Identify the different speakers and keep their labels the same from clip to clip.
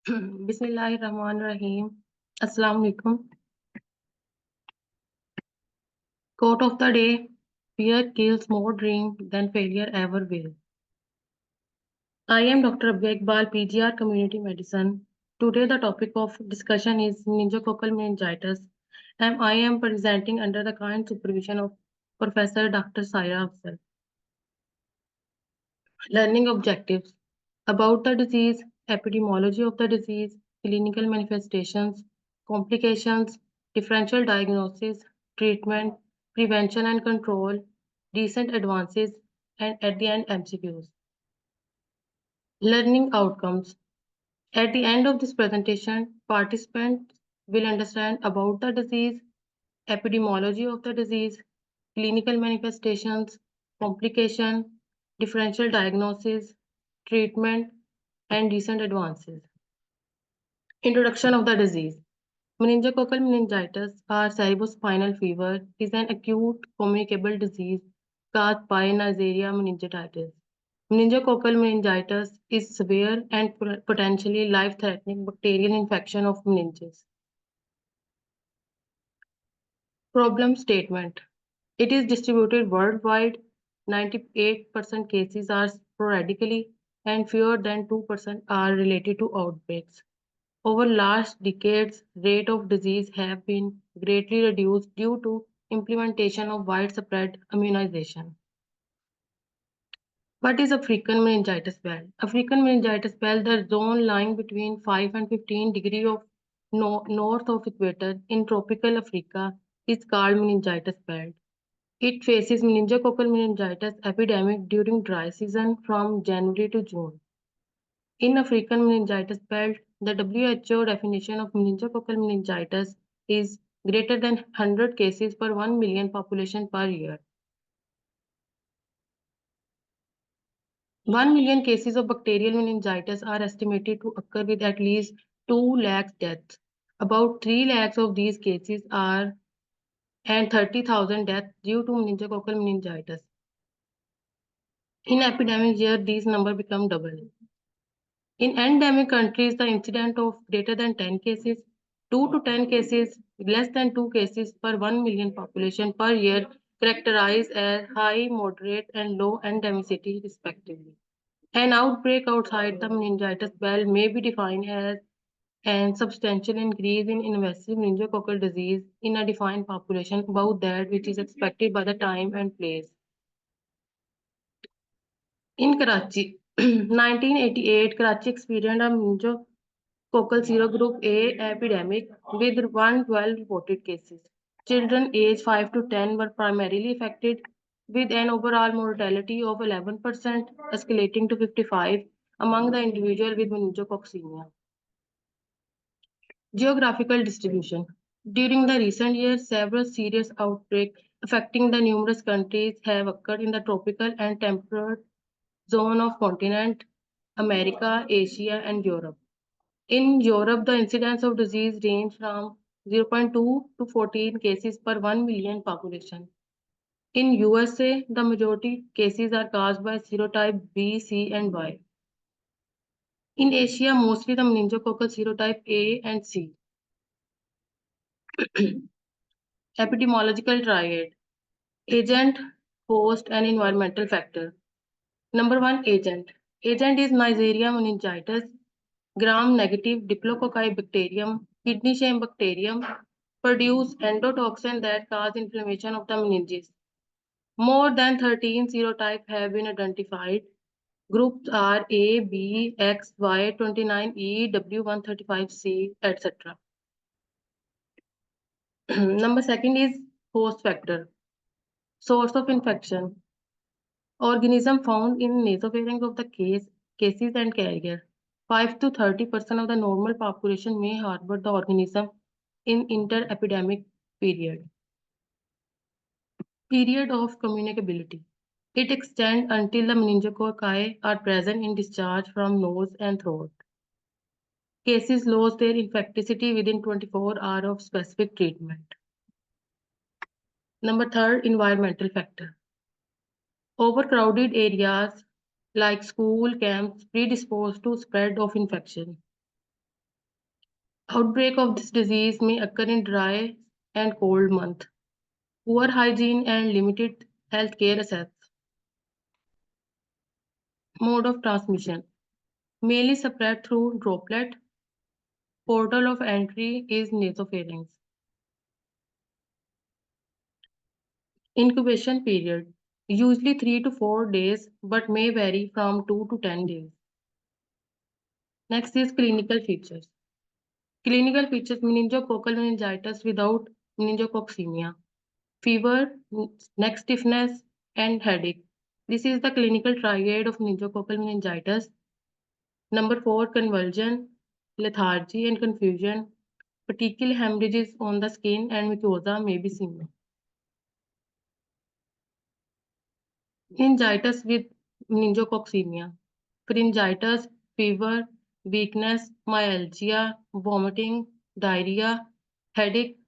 Speaker 1: Bismillahirrahmanirrahim. Assalamu alaikum. Quote of the day: Fear kills more dreams than failure ever will. I am Dr. Abhay Iqbal, PGR Community Medicine. Today, the topic of discussion is meningococcal meningitis, and I am presenting under the kind supervision of Professor Dr. Saira Afzal. Learning objectives about the disease, epidemiology of the disease, clinical manifestations, complications, differential diagnosis, treatment, prevention and control, recent advances, and at the end, MCQs. Learning outcomes. At the end of this presentation, participants will understand about the disease, epidemiology of the disease, clinical manifestations, complication, differential diagnosis, treatment, and recent advances. Introduction of the disease. Meningococcal meningitis or cerebrospinal fever is an acute communicable disease caused by Neisseria meningitidis. Meningococcal meningitis is severe and potentially life-threatening bacterial infection of meninges. Problem statement. It is distributed worldwide. 98% cases are sporadically and fewer than 2% are related to outbreaks. Over last decades, rate of disease have been greatly reduced due to implementation of widespread immunization. What is African meningitis belt? African meningitis belt, the zone lying between 5 and 15 degrees of north of equator in tropical Africa, is called meningitis belt. It faces meningococcal meningitis epidemic during dry season from January to June. In African meningitis belt, the WHO definition of meningococcal meningitis is greater than 100 cases per 1 million population per year. 1 million cases of bacterial meningitis are estimated to occur with at least 2 lakh deaths. About 3 lakhs of these cases are and 30,000 deaths due to meningococcal meningitis. In epidemic year, these numbers become double. In endemic countries, the incidence of greater than 10 cases, 2 to 10 cases, less than 2 cases per 1 million population per year characterized as high, moderate, and low endemicity respectively. An outbreak outside the meningitis belt may be defined as an substantial increase in invasive meningococcal disease in a defined population above that which is expected by the time and place. In Karachi, 1988, Karachi experienced a meningococcal serogroup A epidemic with 112 reported cases. Children aged 5 to 10 were primarily affected with an overall mortality of 11%, escalating to 55 among the individuals with meningococcemia. Geographical distribution. During the recent years, several serious outbreaks affecting the numerous countries have occurred in the tropical and temperate zone of continent America, Asia, and Europe. In Europe, the incidence of disease range from 0.2 to 14 cases per 1 million population. In USA, the majority cases are caused by serotype B, C, and Y. In Asia, mostly the meningococcal serotype A and C. Epidemiological triad: agent, host, and environmental factor. Number one, agent. Agent is Neisseria meningitis, gram-negative diplococci bacterium, kidney shame bacterium, produce endotoxin that cause inflammation of the meninges. More than 13 serotypes have been identified. Groups are A, B, X, Y, 29E, W135C, etc. Number second is host factor. Source of infection. Organism found in nasopharynx of the cases and carrier. 5 to 30% of the normal population may harbor the organism in interepidemic period. Period of communicability. It extends until the meningococci are present in discharge from nose and throat. Cases lose their infectivity within 24 hours of specific treatment. Number third, environmental factor. Overcrowded areas like school camps predispose to spread of infection. Outbreak of this disease may occur in dry and cold months. Poor hygiene and limited healthcare access. Mode of transmission. Mainly spread through droplet. Portal of entry is nasopharynx. Incubation period. Usually 3 to 4 days, but may vary from 2 to 10 days. Next is clinical features. Clinical features: meningococcal meningitis without meningococcemia, fever, neck stiffness, and headache. This is the clinical triad of meningococcal meningitis. Number 4, convulsion, lethargy, and confusion. Petechial hemorrhages on the skin and mucosa may be seen. Meningitis with meningococcemia. Pharyngitis, fever, weakness, myalgia, vomiting, diarrhea, headache,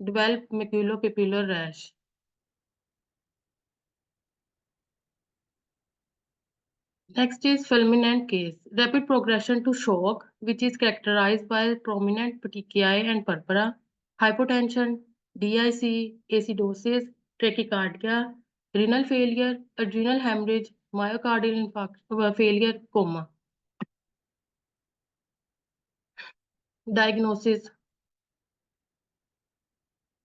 Speaker 1: develop maculopapular rash. Next is fulminant case. Rapid progression to shock, which is characterized by prominent petechiae and purpura, hypotension, DIC, acidosis, tachycardia, renal failure, adrenal hemorrhage, myocardial infarction, failure, coma. Diagnosis,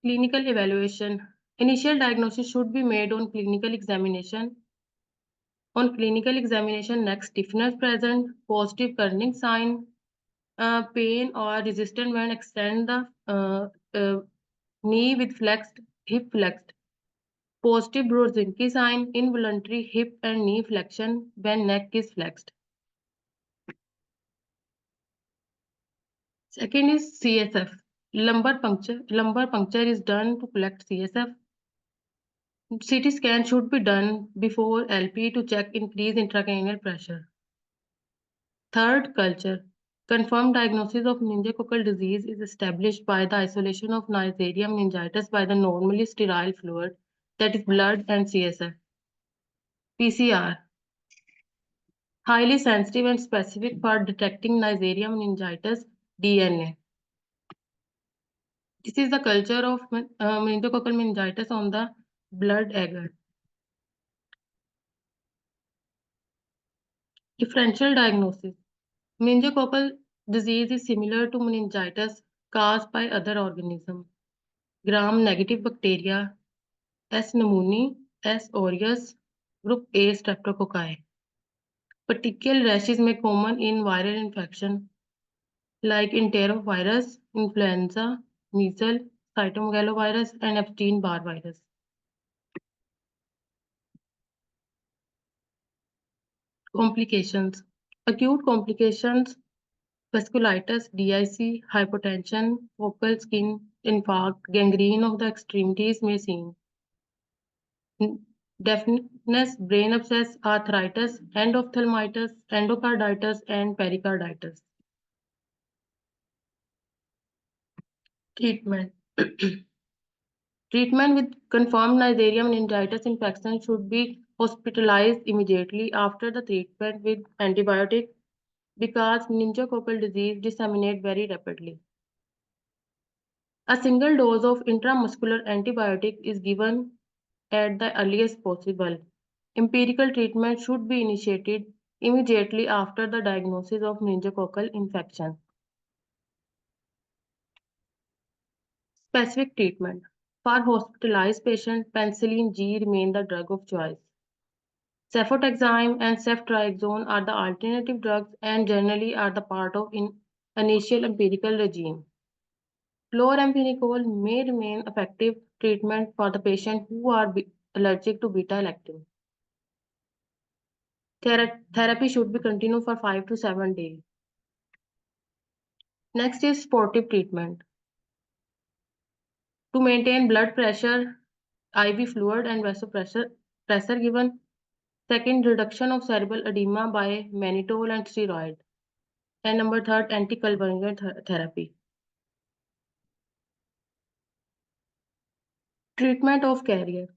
Speaker 1: clinical evaluation. Initial diagnosis should be made on clinical examination. On clinical examination, neck stiffness present, positive kerning sign, pain or resistance when extend the knee with flexed, hip flexed. Positive Brzezinski sign, involuntary hip and knee flexion when neck is flexed. Second is CSF. Lumbar puncture. Lumbar puncture is done to collect CSF. CT scan should be done before LP to check increased intracranial pressure. Third, culture. Confirmed diagnosis of meningococcal disease is established by the isolation of Neisseria meningitis by the normally sterile fluid, that is blood and CSF. PCR. Highly sensitive and specific for detecting Neisseria meningitis DNA. This is the culture of meningococcal meningitis on the blood agar. Differential diagnosis. Meningococcal disease is similar to meningitis caused by other organisms. Gram-negative bacteria, S. pneumoniae, S. aureus, group A streptococci. Petechial rashes may common in viral infection like enterovirus, influenza, measles, cytomegalovirus, and Epstein-Barr virus. Complications. Acute complications: vasculitis, DIC, hypotension, focal skin infarct, gangrene of the extremities may seen. Deafness, brain abscess, arthritis, endophthalmitis, endocarditis, and pericarditis. Treatment. Treatment with confirmed Neisseria meningitis infection should be hospitalized immediately after the treatment with antibiotic because meningococcal disease disseminates very rapidly. A single dose of intramuscular antibiotic is given at the earliest possible. Empirical treatment should be initiated immediately after the diagnosis of meningococcal infection. Specific treatment. For hospitalized patients, penicillin G remain the drug of choice. Cefotaxime and ceftriaxone are the alternative drugs and generally are the part of initial empirical regime. Chloramphenicol may remain effective treatment for the patient who are allergic to beta-lactam. Therapy should be continued for 5 to 7 days. Next is supportive treatment. To maintain blood pressure, IV fluid and vasopressor given. Second, reduction of cerebral edema by mannitol and steroid. And number third, anticonvulsant therapy. Treatment of carrier.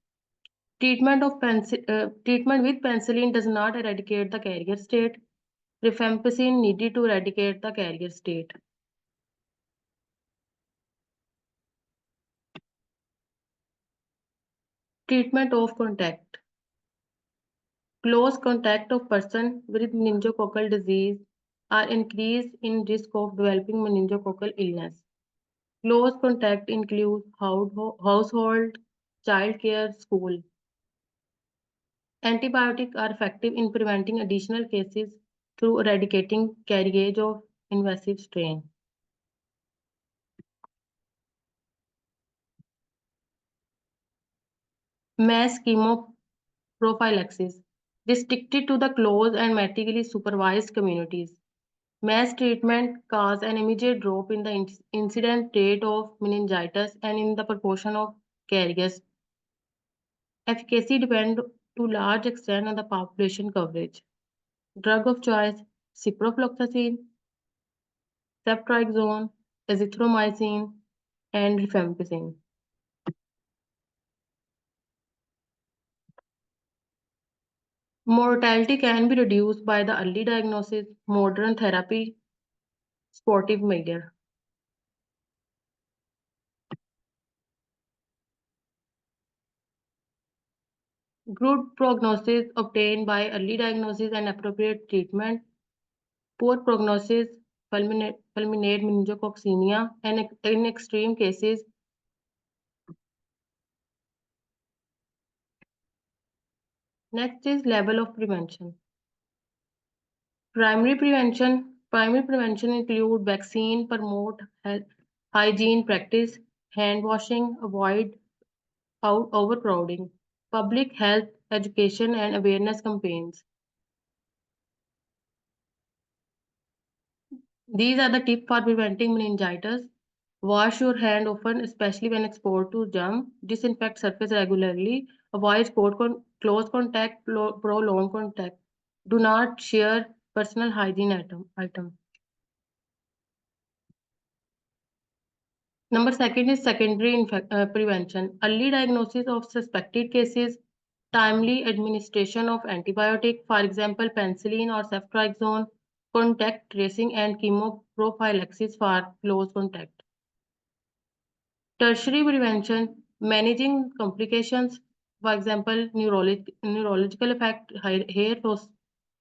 Speaker 1: Treatment with penicillin does not eradicate the carrier state. Rifampicin needed to eradicate the carrier state. Treatment of contact. Close contact of person with meningococcal disease are increased in risk of developing meningococcal illness. Close contact includes household, child care, school. Antibiotics are effective in preventing additional cases through eradicating carriage of invasive strain. Mass chemoprophylaxis, restricted to the close and medically supervised communities. Mass treatment cause an immediate drop in the incidence rate of meningitis and in the proportion of carriers. Efficacy depends to large extent on the population coverage. Drug of choice, ciprofloxacin, ceftriaxone, azithromycin, and rifampicin. Mortality can be reduced by the early diagnosis, modern therapy, sportive measure. Good prognosis obtained by early diagnosis and appropriate treatment. Poor prognosis, fulminate meningococcemia, and in extreme cases, next is level of prevention. Primary prevention include vaccine, promote health, hygiene practice, hand washing, avoid overcrowding, public health education and awareness campaigns. These are the tips for preventing meningitis. Wash your hand often, especially when exposed to germ. Disinfect surface regularly. Avoid close contact, prolonged contact. Do not share personal hygiene item. Number second is secondary prevention. Early diagnosis of suspected cases, timely administration of antibiotic, for example, penicillin or ceftriaxone, contact tracing and chemoprophylaxis for close contact. Tertiary prevention, managing complications, for example, neurological effect, hair loss,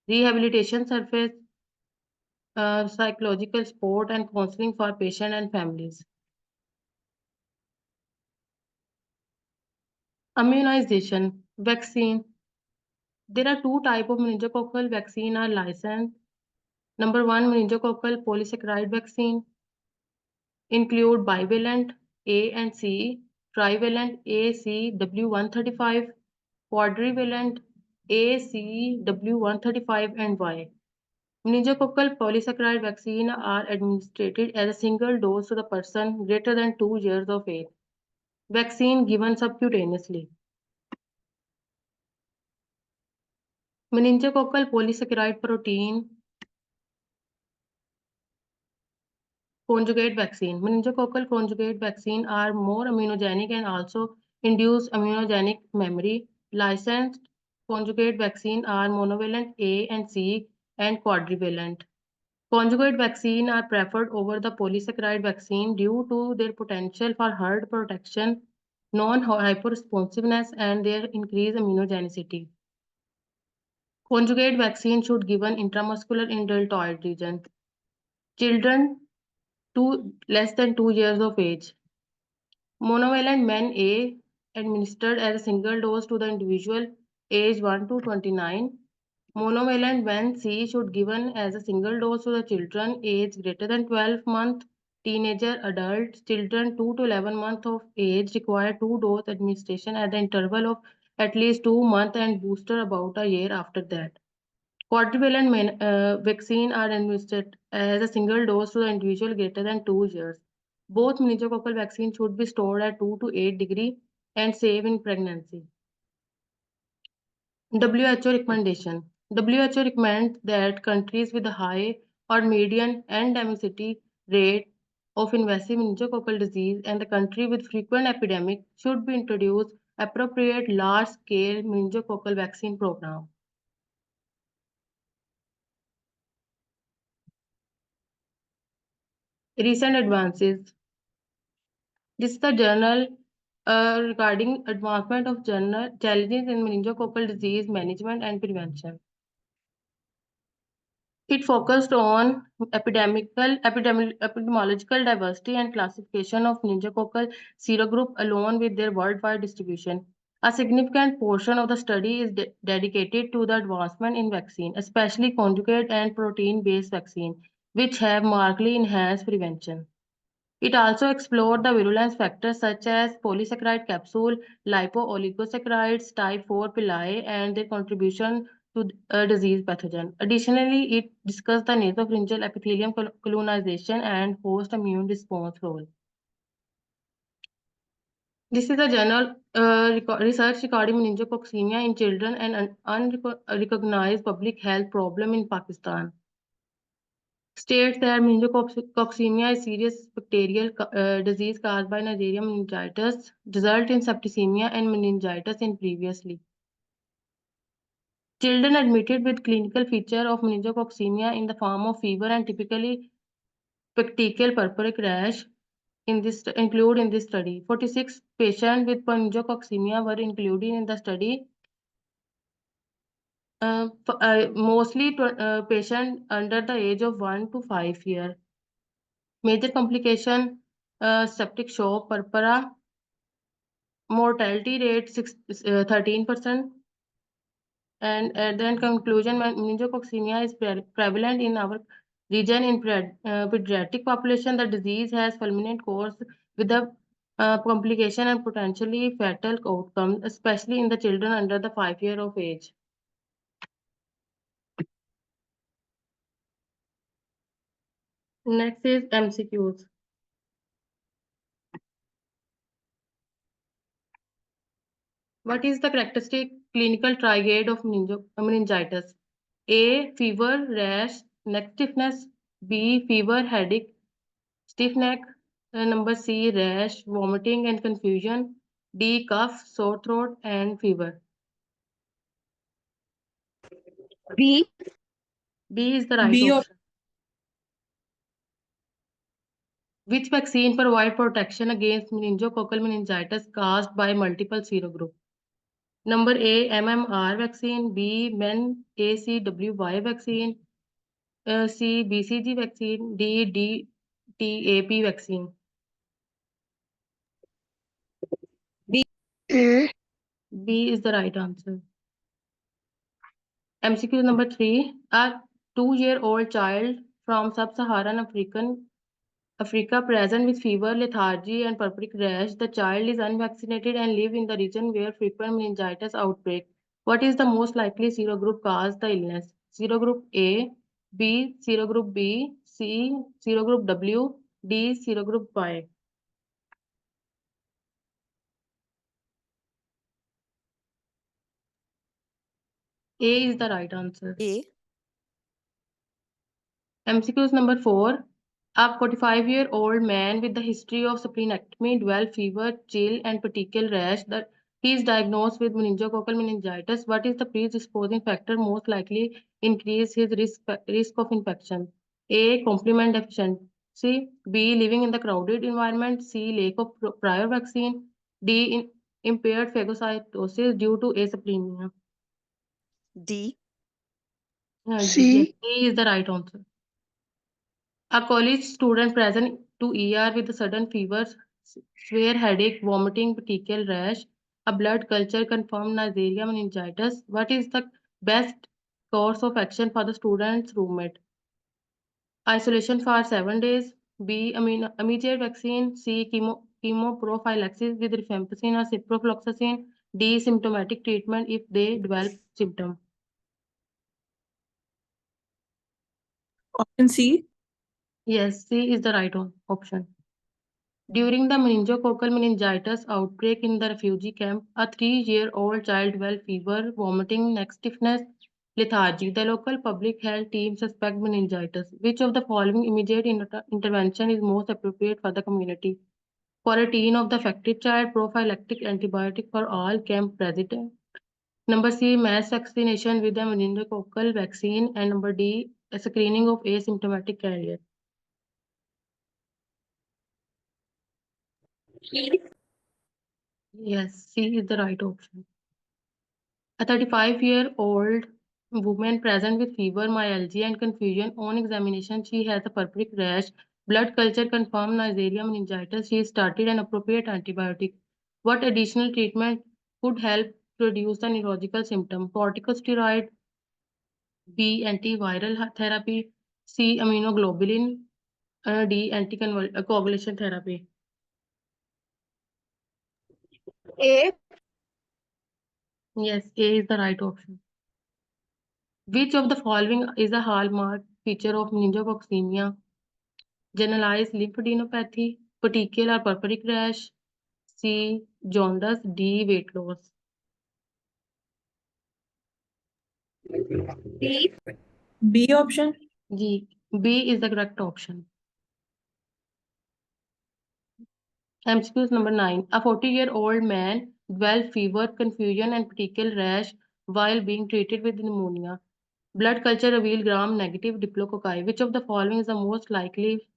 Speaker 1: rehabilitation surface, psychological support and counseling for patient and families. Immunization, vaccine. There are two types of meningococcal vaccine are licensed. Number one, meningococcal polysaccharide vaccine include bivalent A and C, trivalent ACW135, quadrivalent ACW135 and Y. Meningococcal polysaccharide vaccine are administered as a single dose to the person greater than 2 years of age. Vaccine given subcutaneously. Meningococcal polysaccharide protein conjugate vaccine. Meningococcal conjugate vaccine are more immunogenic and also induce immunogenic memory. Licensed conjugate vaccine are monovalent A and C and quadrivalent. Conjugate vaccine are preferred over the polysaccharide vaccine due to their potential for herd protection, non-hyperresponsiveness, and their increased immunogenicity. Conjugate vaccine should given intramuscular in deltoid region. Children less than 2 years of age. Monovalent men A administered as a single dose to the individual age 1 to 29. Monovalent men C should given as a single dose to the children age greater than 12 months. Teenager, adults, children 2 to 11 months of age require two dose administration at the interval of at least 2 months and booster about a year after that. Quadrivalent vaccine are administered as a single dose to the individual greater than 2 years. Both meningococcal vaccines should be stored at 2 to 8 degree and safe in pregnancy. WHO recommendation. WHO recommends that countries with a high or median endemicity rate of invasive meningococcal disease and the country with frequent epidemic should be introduced appropriate large-scale meningococcal vaccine program. Recent advances. This is the journal regarding advancement of general challenges in meningococcal disease management and prevention. It focused on epidemiological diversity and classification of meningococcal serogroup along with their worldwide distribution. A significant portion of the study is dedicated to the advancement in vaccine, especially conjugate and protein-based vaccine, which have markedly enhanced prevention. It also explored the virulence factors such as polysaccharide capsule, lipo-oligosaccharides, type 4 pili, and their contribution to disease pathogen. Additionally, it discussed the nasopharyngeal epithelium colonization and host immune response role. This is a journal research regarding meningococcemia in children and an unrecognized public health problem in Pakistan. States that meningococcemia is serious bacterial disease caused by Neisseria meningitis, result in septicemia and meningitis in previously. Children admitted with clinical feature of meningococcemia in the form of fever and typically petechial purpuric rash include in this study. 46 patients with meningococcemia were included in the study. Mostly patients under the age of 1 to 5 years. Major complication, septic shock, purpura, mortality rate 13%. And at the end conclusion, meningococcemia is prevalent in our region in pediatric population. The disease has fulminant course with the complication and potentially fatal outcomes, especially in the children under the 5 year of age. Next is MCQs. What is the characteristic clinical triad of meningitis? A. Fever, rash, neck stiffness. B. Fever, headache, stiff neck. Number C. Rash, vomiting and confusion. D. Cough, sore throat and fever.
Speaker 2: B.
Speaker 1: B is the right
Speaker 2: B
Speaker 1: option. Which vaccine provides protection against meningococcal meningitis caused by multiple serogroups? Number A, MMR vaccine. B, MEN-ACWY vaccine. C, BCG vaccine. D, DTAP vaccine.
Speaker 2: B.
Speaker 1: B is the right answer. MCQ number 3. A 2-year-old child from sub-Saharan Africa present with fever, lethargy, and purpuric rash. The child is unvaccinated and live in the region where frequent meningitis outbreak. What is the most likely serogroup cause the illness? Serogroup A, B, serogroup B, C, serogroup W, D, serogroup Y. A is the right answer.
Speaker 2: A.
Speaker 1: MCQs number 4. A 45-year-old man with the history of splenectomy, dual fever, chill, and petechial rash that he is diagnosed with meningococcal meningitis. What is the predisposing factor most likely increase his risk of infection? A. Complement deficiency. B. Living in the crowded environment. C. Lack of prior vaccine. D. Impaired phagocytosis due to acyclemia.
Speaker 2: D.
Speaker 1: C. Yes, D is the right answer. A college student present to ER with a sudden fever, severe headache, vomiting, petechial rash. A blood culture confirmed Neisseria meningitis. What is the best course of action for the student's roommate? Isolation for 7 days. B. Immediate vaccine. C. Chemoprophylaxis with rifampicin or ciprofloxacin. D. Symptomatic treatment if they develop symptoms.
Speaker 2: Option C.
Speaker 1: Yes, C is the right option. During the meningococcal meningitis outbreak in the refugee camp, a 3-year-old child developed fever, vomiting, neck stiffness, lethargy. The local public health team suspect meningitis. Which of the following immediate intervention is most appropriate for the community? Quarantine of the affected child, prophylactic antibiotic for all camp residents. Number C, mass vaccination with the meningococcal vaccine. And number D, a screening of asymptomatic carrier. Yes, C is the right option. A 35-year-old woman present with fever, myalgia, and confusion. On examination, she has a purplish rash. Blood culture confirmed Neisseria meningitis. She started an appropriate antibiotic. What additional treatment could help reduce the neurological symptom? Corticosteroid, B. Antiviral therapy, C. Immunoglobulin, D. Anticoagulation therapy.
Speaker 2: A.
Speaker 1: Yes, A is the right option. Which of the following is a hallmark feature of meningococcemia? Generalized lymphadenopathy, petechial or purpuric rash, C. Jaundice, D. Weight loss.
Speaker 2: D.
Speaker 3: B option.
Speaker 1: G. B is the correct option. MCQ number 9. A 40-year-old man developed fever, confusion, and petechial rash while being treated with pneumonia. Blood culture revealed gram-negative diplococci. Which of the following is the most likely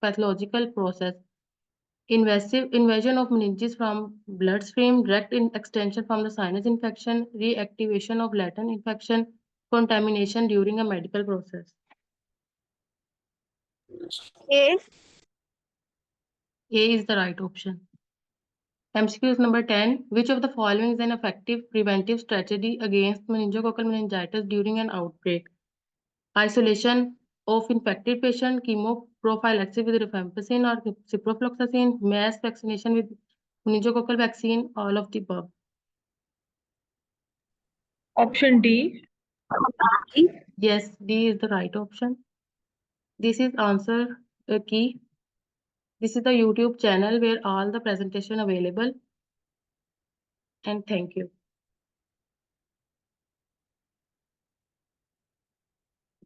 Speaker 1: pathological process? Invasive invasion of meninges from bloodstream, direct extension from the sinus infection, reactivation of latent infection, contamination during a medical process.
Speaker 2: A.
Speaker 1: A is the right option. MCQ number 10. Which of the following is an effective preventive strategy against meningococcal meningitis during an outbreak? Isolation of infected patient, chemoprophylaxis with rifampicin or ciprofloxacin, mass vaccination with meningococcal vaccine, all of the above.
Speaker 3: Option D.
Speaker 2: D.
Speaker 1: Yes, D is the right option. This is answer key. This is the YouTube channel where all the presentation available. And thank you.